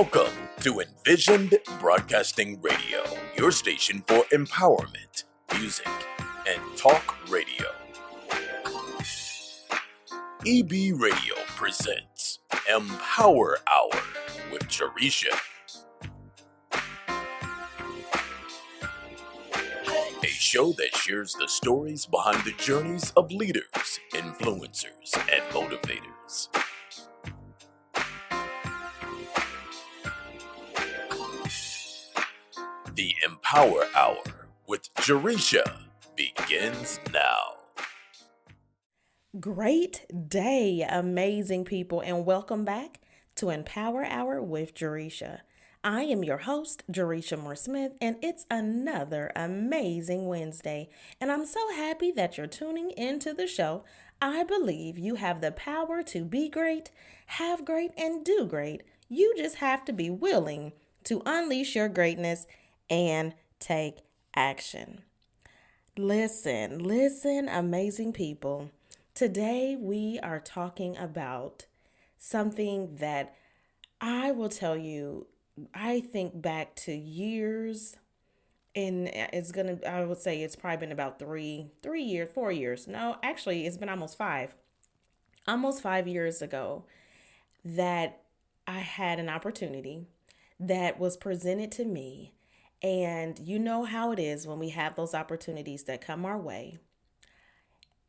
Welcome to Envisioned Broadcasting Radio, your station for empowerment, music, and talk radio. EB Radio presents Empower Hour with Jaresha. A show that shares the stories behind the journeys of leaders, influencers, and motivators. The Empower Hour with Jaresha begins now. Great day, amazing people, and welcome back to Empower Hour with Jaresha. I am your host, Jaresha Moore Smith, and it's another amazing Wednesday. And I'm so happy that you're tuning into the show. I believe you have the power to be great, have great, and do great. You just have to be willing to unleash your greatness and take action. Listen, amazing people. Today we are talking about something that I will tell you, I think back to years, and I would say it's probably been about 3 years, 4 years. No, actually it's been almost 5 years ago that I had an opportunity that was presented to me. And you know how it is when we have those opportunities that come our way.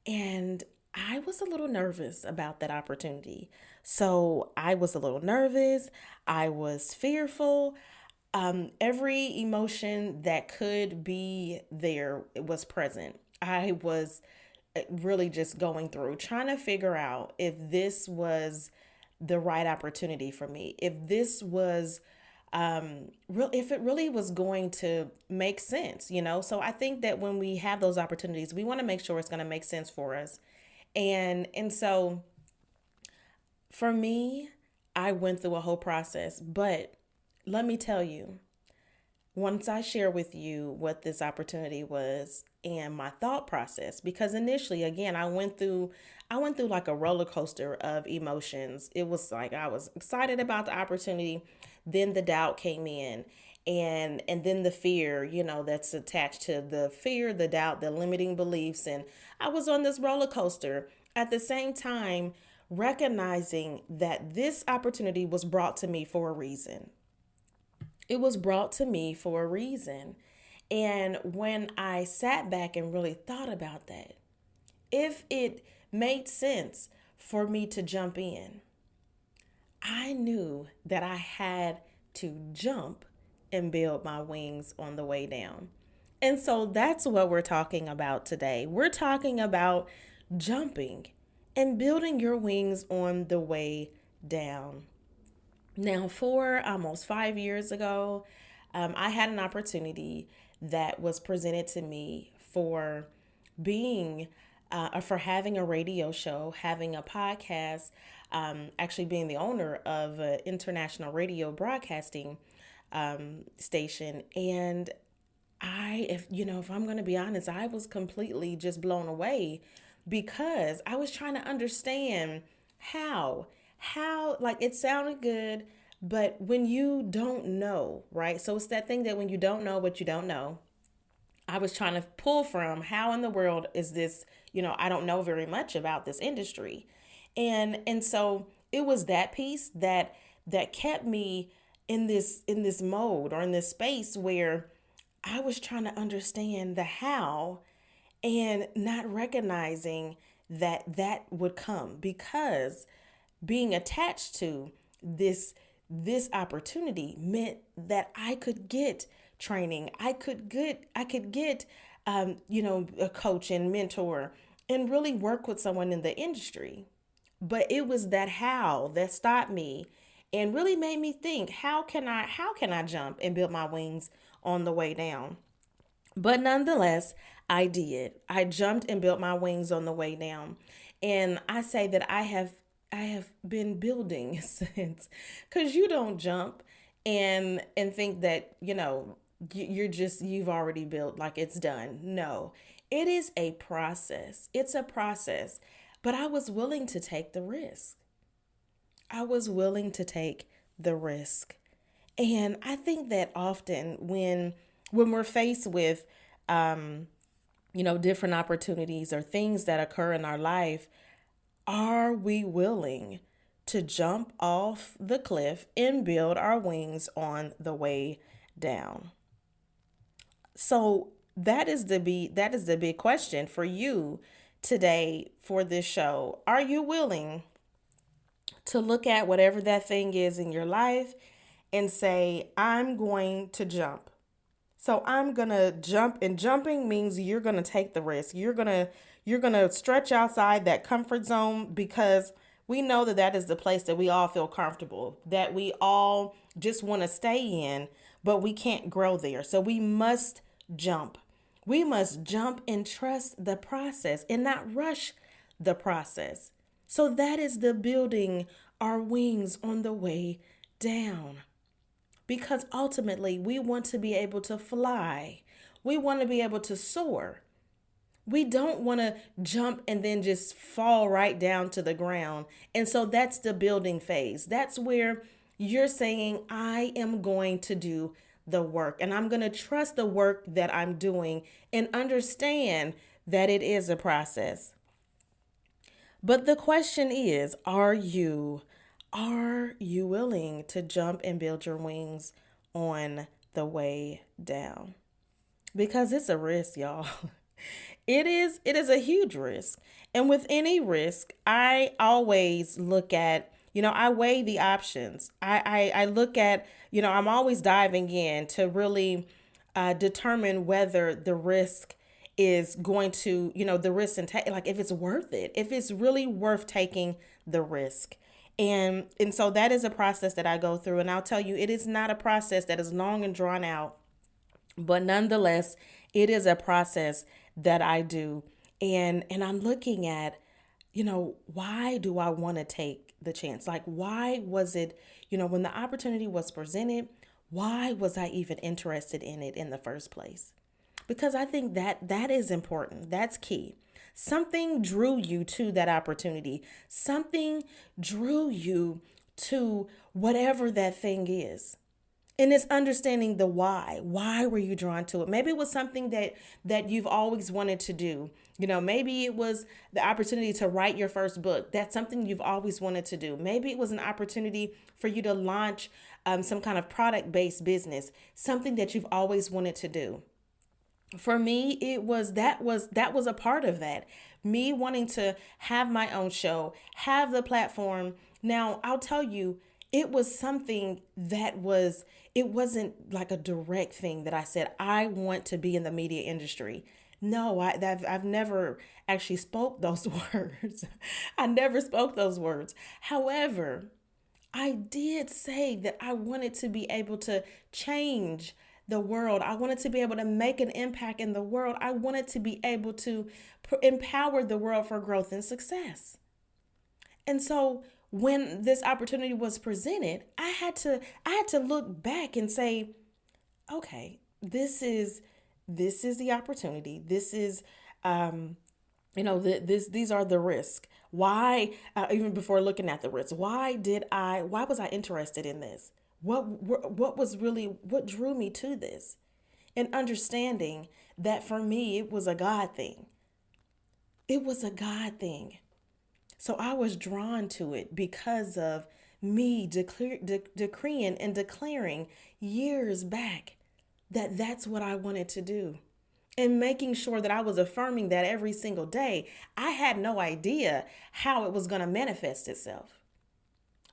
And I was a little nervous about that opportunity. So I was a little nervous. I was fearful. Every emotion that could be there was present. I was really just going through, trying to figure out if this was the right opportunity for me, if it really was going to make sense. So I think that when we have those opportunities, we want to make sure it's going to make sense for us. And so for me, I went through a whole process, but let me tell you, once I share with you what this opportunity was and my thought process, because initially, again, I went through like a roller coaster of emotions. It was like I was excited about the opportunity, then the doubt came in, and then the fear, that's attached to the fear, the doubt, the limiting beliefs, and I was on this roller coaster at the same time recognizing that this opportunity was brought to me for a reason. It was brought to me for a reason. And when I sat back and really thought about that, if it made sense for me to jump in, I knew that I had to jump and build my wings on the way down. And so that's what we're talking about today. We're talking about jumping and building your wings on the way down. Now, almost 5 years ago, I had an opportunity that was presented to me for for having a radio show, having a podcast, actually being the owner of an international radio broadcasting station. And if I'm going to be honest, I was completely just blown away because I was trying to understand how like it sounded good, but when you don't know, right? So it's that thing that when you don't know what you don't know, I was trying to pull from how in the world is this, I don't know very much about this industry. And so it was that piece that kept me in this mode or in this space where I was trying to understand the how and not recognizing that would come because being attached to this opportunity meant that I could get training. I could get a coach and mentor and really work with someone in the industry. But it was that how that stopped me and really made me think, how can I jump and build my wings on the way down? But nonetheless, I did. I jumped and built my wings on the way down. And I say that I have been building since, cuz you don't jump and think that, you've already built, like it's done. No. It is a process. It's a process. But I was willing to take the risk. I was willing to take the risk. And I think that often when we're faced with different opportunities or things that occur in our life, are we willing to jump off the cliff and build our wings on the way down? So that is the big question for you today for this show. Are you willing to look at whatever that thing is in your life and say, I'm going to jump? So I'm going to jump, and jumping means you're going to take the risk. You're going to stretch outside that comfort zone, because we know that that is the place that we all feel comfortable, that we all just want to stay in, but we can't grow there. So we must jump. We must jump and trust the process and not rush the process. So that is the building our wings on the way down, because ultimately we want to be able to fly. We want to be able to soar. We don't want to jump and then just fall right down to the ground. And so that's the building phase. That's where you're saying, I am going to do the work, and I'm going to trust the work that I'm doing and understand that it is a process. But the question is, are you willing to jump and build your wings on the way down? Because it's a risk, y'all. It is a huge risk. And with any risk, I always look at, I weigh the options. I look at, I'm always diving in to really determine whether the risk is going to, the risk and take, like if it's worth it, if it's really worth taking the risk. And so that is a process that I go through. And I'll tell you, it is not a process that is long and drawn out, but nonetheless, it is a process that I do. And I'm looking at, why do I want to take the chance? Like, why was it, when the opportunity was presented, why was I even interested in it in the first place? Because I think that that is important. That's key. Something drew you to that opportunity. Something drew you to whatever that thing is. And it's understanding the why. Why were you drawn to it? Maybe it was something that you've always wanted to do. Maybe it was the opportunity to write your first book. That's something you've always wanted to do. Maybe it was an opportunity for you to launch some kind of product-based business, something that you've always wanted to do. For me, that was a part of that. Me wanting to have my own show, have the platform. Now, I'll tell you, it was something that was, it wasn't like a direct thing that I said, I want to be in the media industry. No, I've never actually spoke those words. I never spoke those words. However, I did say that I wanted to be able to change the world. I wanted to be able to make an impact in the world. I wanted to be able to empower the world for growth and success. And so when this opportunity was presented, I had to look back and say, okay, this is the opportunity. This is these are the risks. Why, even before looking at the risks, why was I interested in this? What drew me to this? And understanding that for me it was a God thing. It was a God thing. So I was drawn to it because of me decreeing and declaring years back that that's what I wanted to do, and making sure that I was affirming that every single day. I had no idea how it was going to manifest itself.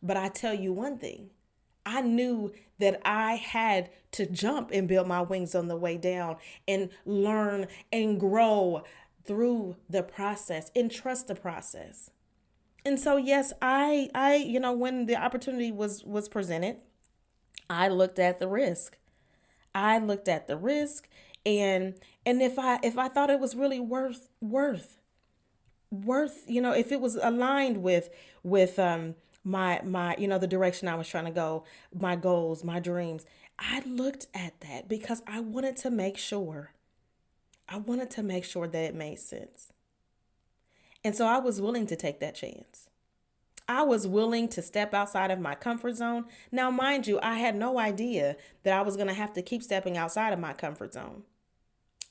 But I tell you one thing, I knew that I had to jump and build my wings on the way down and learn and grow through the process and trust the process. And so yes, when the opportunity was presented, I looked at the risk. I looked at the risk, and if I thought it was really worth, if it was aligned with my the direction I was trying to go, my goals, my dreams, I looked at that because I wanted to make sure. I wanted to make sure that it made sense. And so I was willing to take that chance. I was willing to step outside of my comfort zone. Now, mind you, I had no idea that I was going to have to keep stepping outside of my comfort zone.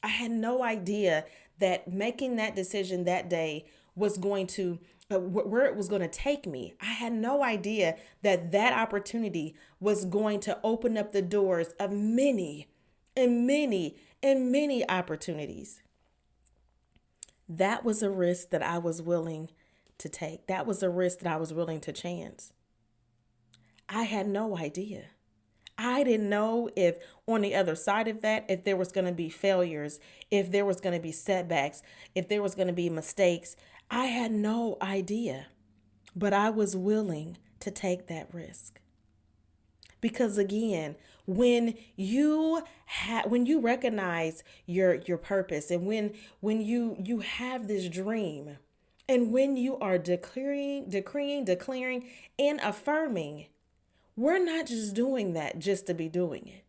I had no idea that making that decision that day was going to, where it was going to take me. I had no idea that that opportunity was going to open up the doors of many and many and many opportunities. That was a risk that I was willing to take. That was a risk that I was willing to chance. I had no idea. I didn't know if on the other side of that, if there was going to be failures, if there was going to be setbacks, if there was going to be mistakes. I had no idea, but I was willing to take that risk. Because again, when you recognize your purpose, and when you have this dream, and when you are declaring and affirming, we're not just doing that just to be doing it.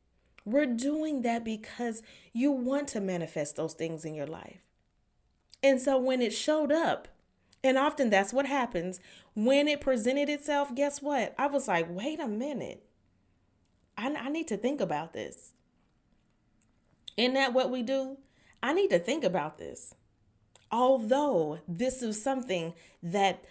We're doing that because you want to manifest those things in your life. And so when it showed up, and often that's what happens, when it presented itself, guess what? I was like, wait a minute. I need to think about this. Isn't that what we do? I need to think about this. Although this is something that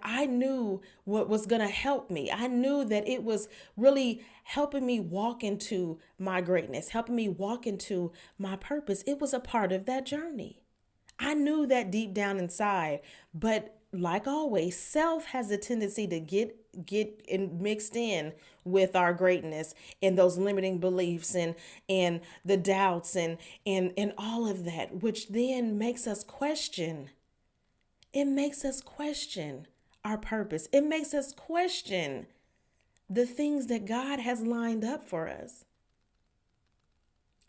I knew what was going to help me. I knew that it was really helping me walk into my greatness, helping me walk into my purpose. It was a part of that journey. I knew that deep down inside, but like always, self has a tendency to get in, mixed in with our greatness and those limiting beliefs and the doubts and all of that, which then makes us question. It makes us question our purpose. It makes us question the things that God has lined up for us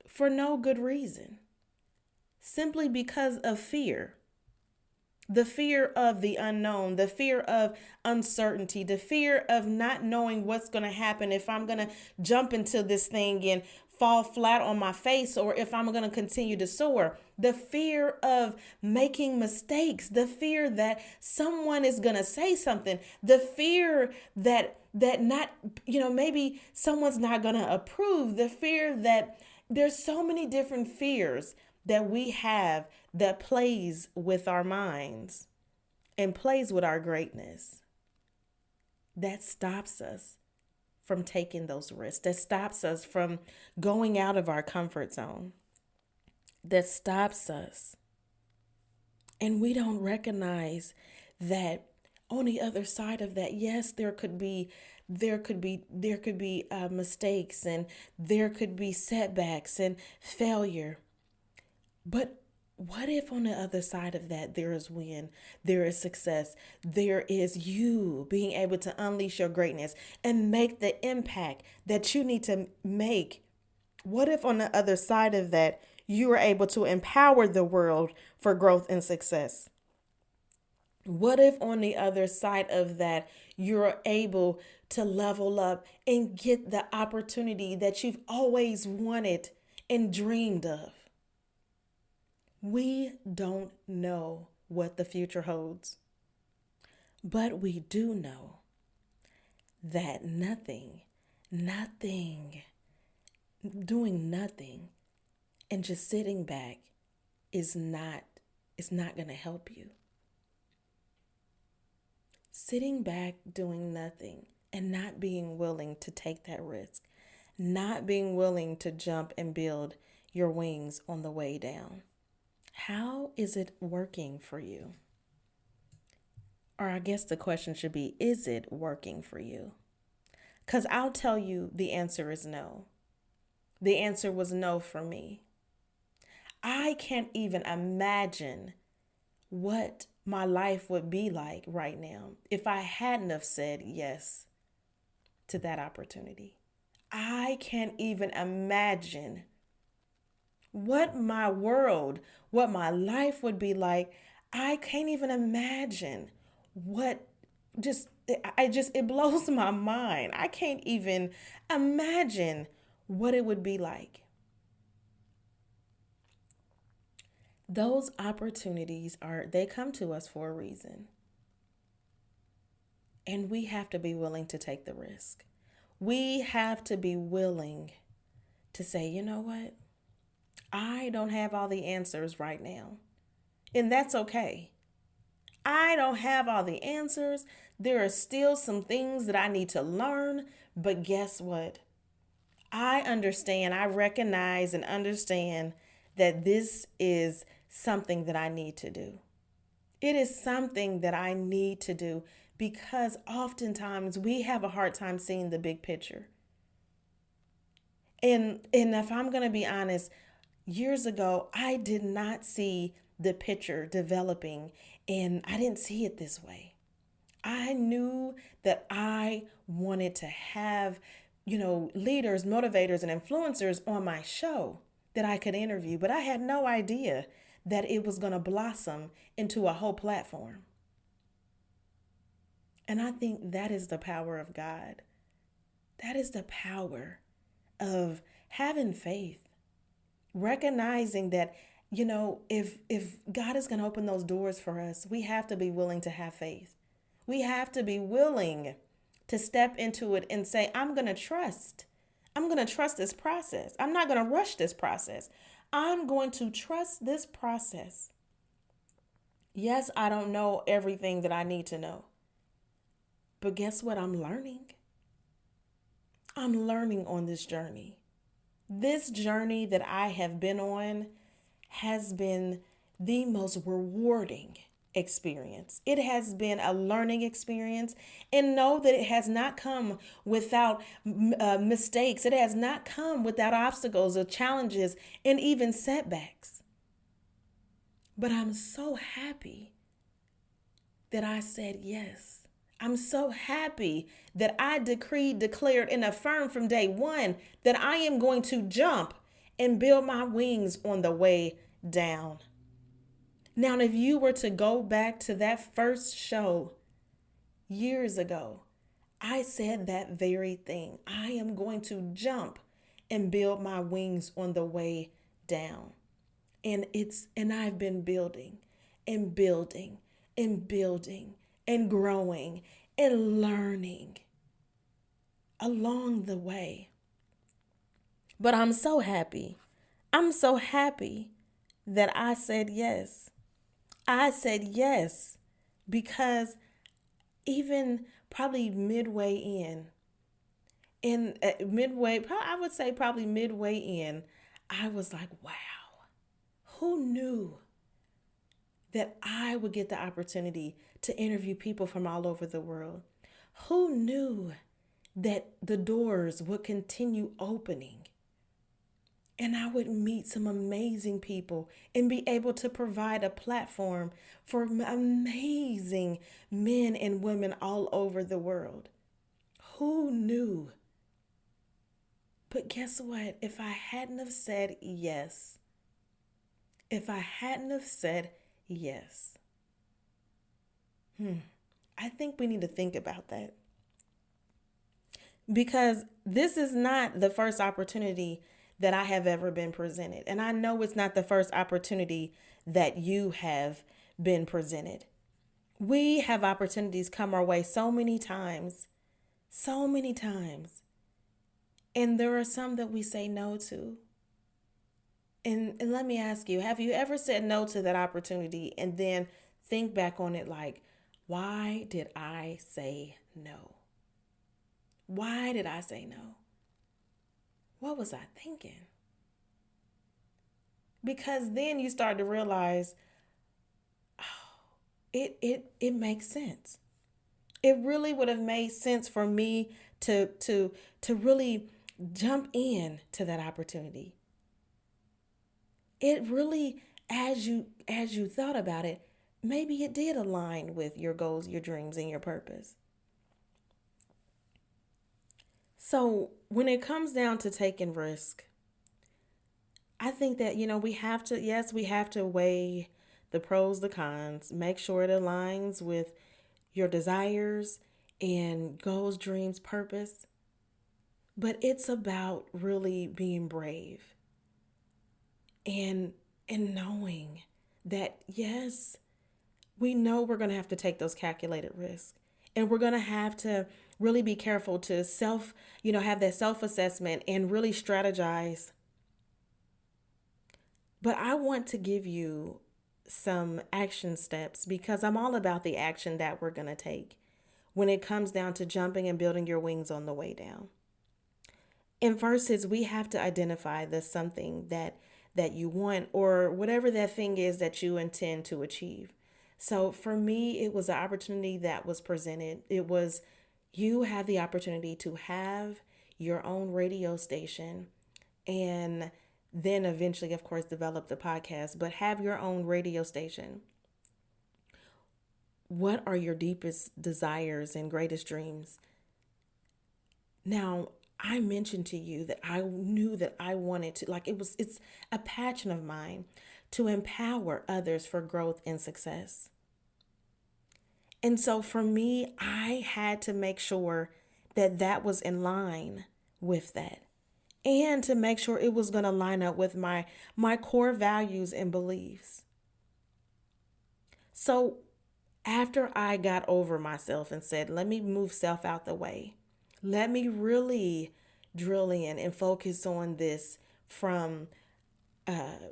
for no good reason, simply because of fear. The fear of the unknown, the fear of uncertainty, the fear of not knowing what's going to happen, if I'm going to jump into this thing and fall flat on my face, or if I'm going to continue to soar, the fear of making mistakes, the fear that someone is going to say something, the fear that not, maybe someone's not going to approve, the fear that there's so many different fears that we have that plays with our minds and plays with our greatness. That stops us from taking those risks. That stops us from going out of our comfort zone. That stops us. And we don't recognize that on the other side of that, yes, there could be mistakes, and there could be setbacks and failure. But what if on the other side of that, there is win, there is success, there is you being able to unleash your greatness and make the impact that you need to make? What if on the other side of that, you are able to empower the world for growth and success? What if on the other side of that, you're able to level up and get the opportunity that you've always wanted and dreamed of? We don't know what the future holds, but we do know that nothing, doing nothing and just sitting back is not going to help you. Sitting back, doing nothing, and not being willing to take that risk, not being willing to jump and build your wings on the way down. How is it working for you? Or I guess the question should be, is it working for you? Because I'll tell you the answer is no. The answer was no for me. I can't even imagine what my life would be like right now if I hadn't have said yes to that opportunity. I can't even imagine what my world, what my life would be like. I can't even imagine what it blows my mind. I can't even imagine what it would be like. Those opportunities they come to us for a reason. And we have to be willing to take the risk. We have to be willing to say, you know what? I don't have all the answers right now. And that's okay. I don't have all the answers. There are still some things that I need to learn. But guess what? I understand, I recognize and understand that this is something that I need to do. It is something that I need to do because oftentimes we have a hard time seeing the big picture. And if I'm going to be honest, years ago, I did not see the picture developing and I didn't see it this way. I knew that I wanted to have, leaders, motivators, and influencers on my show that I could interview, but I had no idea that it was going to blossom into a whole platform. And I think that is the power of God. That is the power of having faith, recognizing that, if God is going to open those doors for us, we have to be willing to have faith. We have to be willing to step into it and say, I'm going to trust. I'm going to trust this process. I'm not going to rush this process. I'm going to trust this process. Yes, I don't know everything that I need to know. But guess what? I'm learning. I'm learning on this journey. This journey that I have been on has been the most rewarding experience. It has been a learning experience, and know that it has not come without mistakes. It has not come without obstacles or challenges and even setbacks. But I'm so happy that I said yes. I'm so happy that I decreed, declared, and affirmed from day one that I am going to jump and build my wings on the way down. Now, if you were to go back to that first show years ago, I said that very thing. I am going to jump and build my wings on the way down. And I've been building and building and building and growing and learning along the way. But I'm so happy. I'm so happy that I said yes. I said yes because even probably midway I would say probably midway in, I was like, wow, who knew that I would get the opportunity to interview people from all over the world? Who knew that the doors would continue opening? And I would meet some amazing people and be able to provide a platform for amazing men and women all over the world. Who knew? But guess what? If I hadn't have said yes, I think we need to think about that. Because this is not the first opportunity that I have ever been presented. And I know it's not the first opportunity that you have been presented. We have opportunities come our way so many times. And there are some that we say no to. And let me ask you, have you ever said no to that opportunity and then think back on it like, why did I say no? Why did I say no? What was I thinking? Because then you start to realize, it makes sense. It really would have made sense for me to really jump in to that opportunity. It really, as you thought about it, maybe it did align with your goals, your dreams, and your purpose. So when it comes down to taking risk, I think that, we have to weigh the pros, the cons, make sure it aligns with your desires and goals, dreams, purpose. But it's about really being brave and knowing that, yes, we know we're going to have to take those calculated risks. And we're going to have to really be careful to have that self assessment and really strategize. But I want to give you some action steps because I'm all about the action that we're going to take when it comes down to jumping and building your wings on the way down. And first is we have to identify the something that you want or whatever that thing is that you intend to achieve. So for me, it was an opportunity that was presented. It was you have the opportunity to have your own radio station and then eventually, of course, develop the podcast, but have your own radio station. What are your deepest desires and greatest dreams? Now, I mentioned to you that I knew that I wanted to, it's a passion of mine to empower others for growth and success. And so for me, I had to make sure that that was in line with that and to make sure it was going to line up with my core values and beliefs. So after I got over myself and said, let me move self out the way, let me really drill in and focus on this from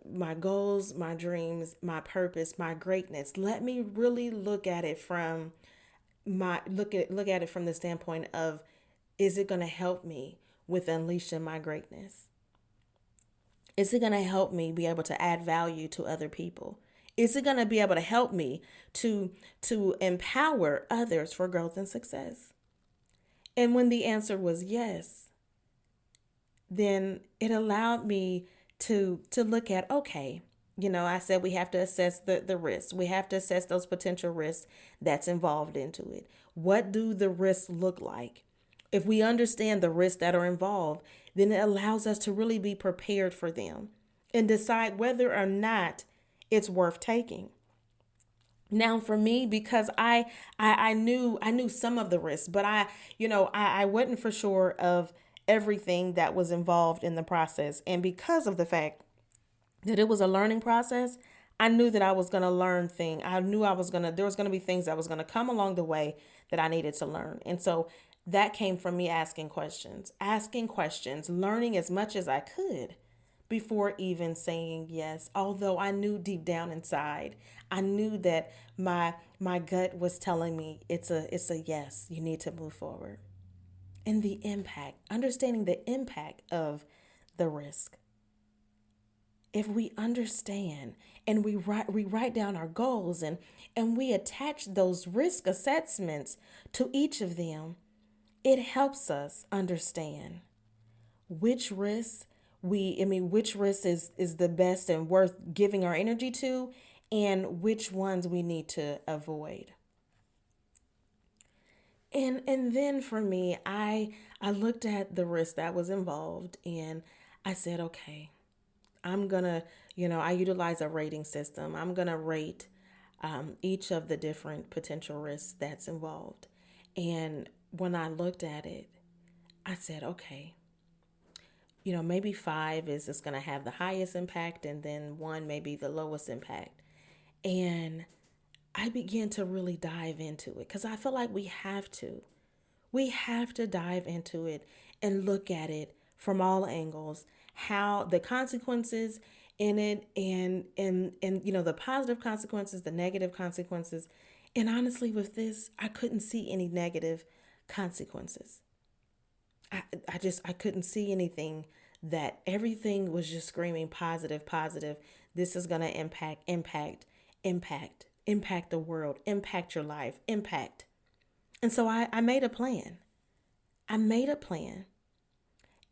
my goals, my dreams, my purpose, my greatness. Let me really look at it from look at it from the standpoint of, is it going to help me with unleashing my greatness? Is it going to help me be able to add value to other people? Is it going to be able to help me to empower others for growth and success? And when the answer was yes, then it allowed me to look at, okay, I said we have to assess the risks. We have to assess those potential risks that's involved into it. What do the risks look like? If we understand the risks that are involved, then it allows us to really be prepared for them and decide whether or not it's worth taking. Now for me, because I knew some of the risks, but I wasn't for sure of everything that was involved in the process. And because of the fact that it was a learning process, I knew that I was going to learn things. I knew there was going to be things that was going to come along the way that I needed to learn. And so that came from me asking questions, learning as much as I could before even saying yes. Although I knew deep down inside, I knew that my gut was telling me it's a yes, you need to move forward. And the impact, understanding the impact of the risk. If we understand and we write down our goals and we attach those risk assessments to each of them, it helps us understand which risk which risk is the best and worth giving our energy to and which ones we need to avoid. And then for me, I looked at the risk that was involved and I said, okay, I'm gonna, I utilize a rating system. I'm gonna rate each of the different potential risks that's involved. And when I looked at it, I said, okay, maybe 5 is just gonna have the highest impact, and then 1 maybe the lowest impact. And I began to really dive into it because I feel like we have to. We have to dive into it and look at it from all angles, how the consequences in it and the positive consequences, the negative consequences. And honestly with this, I couldn't see any negative consequences. I couldn't see anything, that everything was just screaming positive, positive. This is going to impact the world, impact your life, impact. And so I made a plan. I made a plan.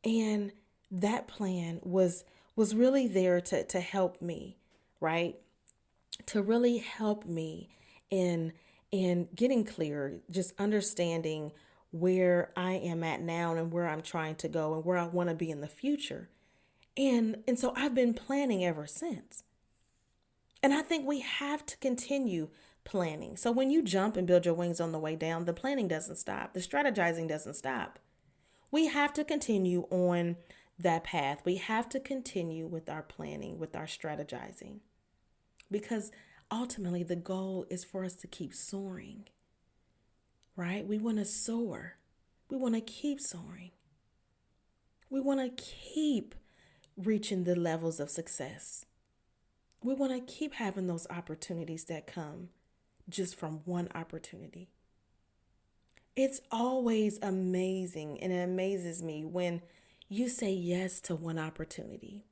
And that plan was really there to help me, right? To really help me in getting clear, just understanding where I am at now and where I'm trying to go and where I want to be in the future. And so I've been planning ever since. And I think we have to continue planning. So when you jump and build your wings on the way down, the planning doesn't stop. The strategizing doesn't stop. We have to continue on that path. We have to continue with our planning, with our strategizing. Because ultimately the goal is for us to keep soaring. right? We want to soar. We want to keep soaring. We want to keep reaching the levels of success. We want to keep having those opportunities that come just from one opportunity. It's always amazing, and it amazes me when you say yes to one opportunity,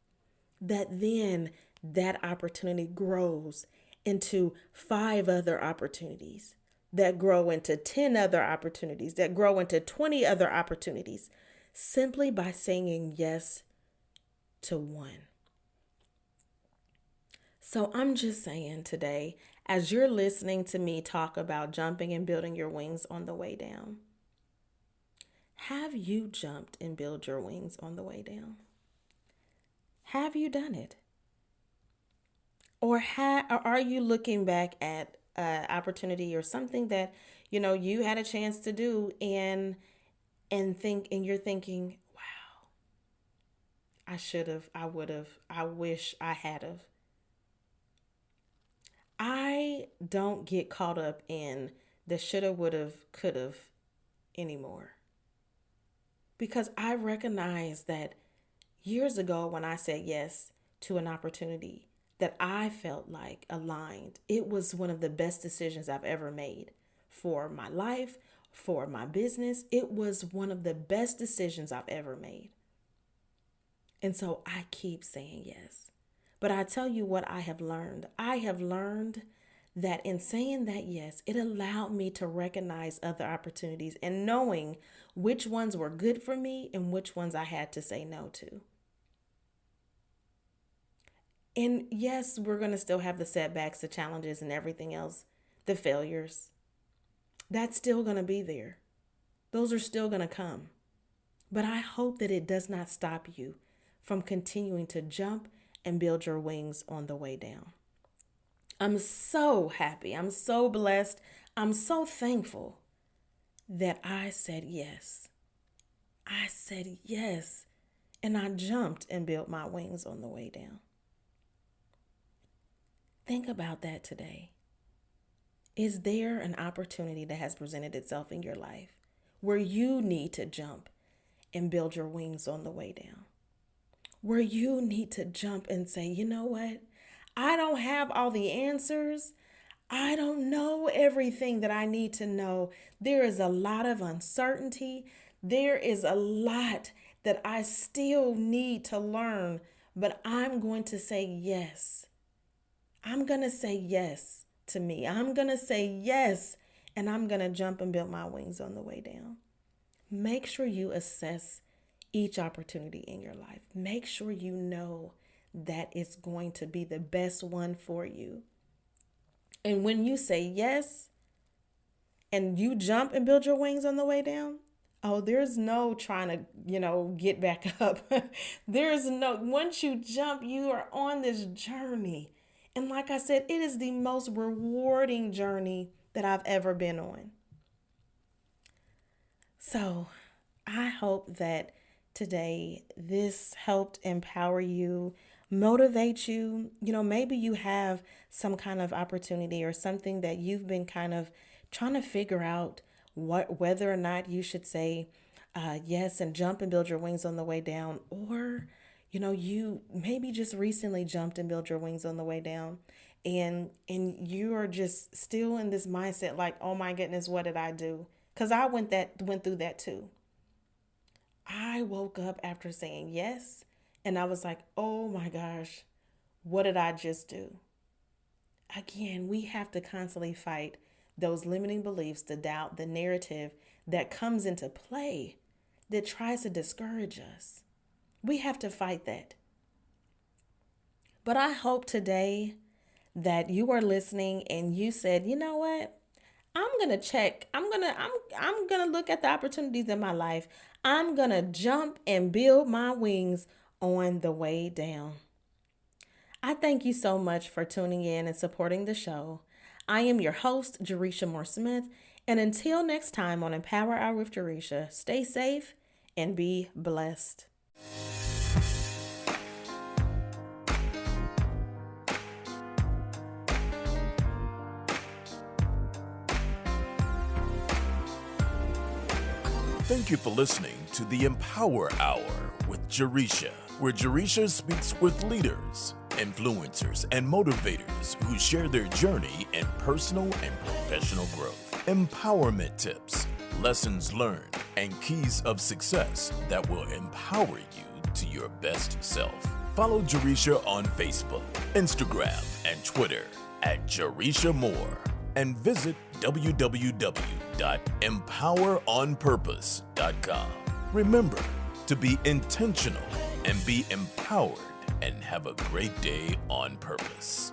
that then that opportunity grows into 5 other opportunities, that grow into 10 other opportunities, that grow into 20 other opportunities, simply by saying yes to one. So I'm just saying today, as you're listening to me talk about jumping and building your wings on the way down, have you jumped and built your wings on the way down? Have you done it? Or are you looking back at opportunity or something that you had a chance to do and you're thinking, wow, I should have, I would have, I wish I had have. I don't get caught up in the shoulda, woulda, coulda anymore, because I recognize that years ago when I said yes to an opportunity that I felt like aligned, it was one of the best decisions I've ever made for my life, for my business. It was one of the best decisions I've ever made. And so I keep saying yes. But I tell you what I have learned. I have learned that in saying that yes, it allowed me to recognize other opportunities and knowing which ones were good for me and which ones I had to say no to. And yes, we're going to still have the setbacks, the challenges, and everything else, the failures. That's still going to be there. Those are still going to come. But I hope that it does not stop you from continuing to jump and build your wings on the way down. I'm so happy. I'm so blessed. I'm so thankful that I said yes. I said yes. And I jumped and built my wings on the way down. Think about that today. Is there an opportunity that has presented itself in your life where you need to jump and build your wings on the way down? Where you need to jump and say, you know what? I don't have all the answers. I don't know everything that I need to know. There is a lot of uncertainty. There is a lot that I still need to learn, but I'm going to say yes. I'm going to say yes to me. I'm going to say yes, and I'm going to jump and build my wings on the way down. Make sure you assess each opportunity in your life. Make sure you know that it's going to be the best one for you. And when you say yes and you jump and build your wings on the way down, oh, there's no trying to, get back up. There's no, once you jump, you are on this journey. And like I said, it is the most rewarding journey that I've ever been on. So I hope that today this helped empower you, motivate you. Maybe you have some kind of opportunity or something that you've been kind of trying to figure out whether or not you should say yes and jump and build your wings on the way down, or you maybe just recently jumped and built your wings on the way down, and you are just still in this mindset like, oh my goodness, what did I do? Because I went through that too. I woke up after saying yes, and I was like, oh my gosh, what did I just do? Again, we have to constantly fight those limiting beliefs, the doubt, the narrative that comes into play that tries to discourage us. We have to fight that. But I hope today that you are listening and you said, you know what? I'm going to check. I'm going to look at the opportunities in my life. I'm going to jump and build my wings on the way down. I thank you so much for tuning in and supporting the show. I am your host, Jaresha Moore Smith. And until next time on Empower Hour with Jaresha, stay safe and be blessed. Thank you for listening to the Empower Hour with Jaresha, where Jaresha speaks with leaders, influencers, and motivators who share their journey in personal and professional growth, empowerment tips, lessons learned, and keys of success that will empower you to your best self. Follow Jaresha on Facebook, Instagram, and Twitter at Jaresha Moore, and visit www.empoweronpurpose.com. Remember to be intentional and be empowered, and have a great day on purpose.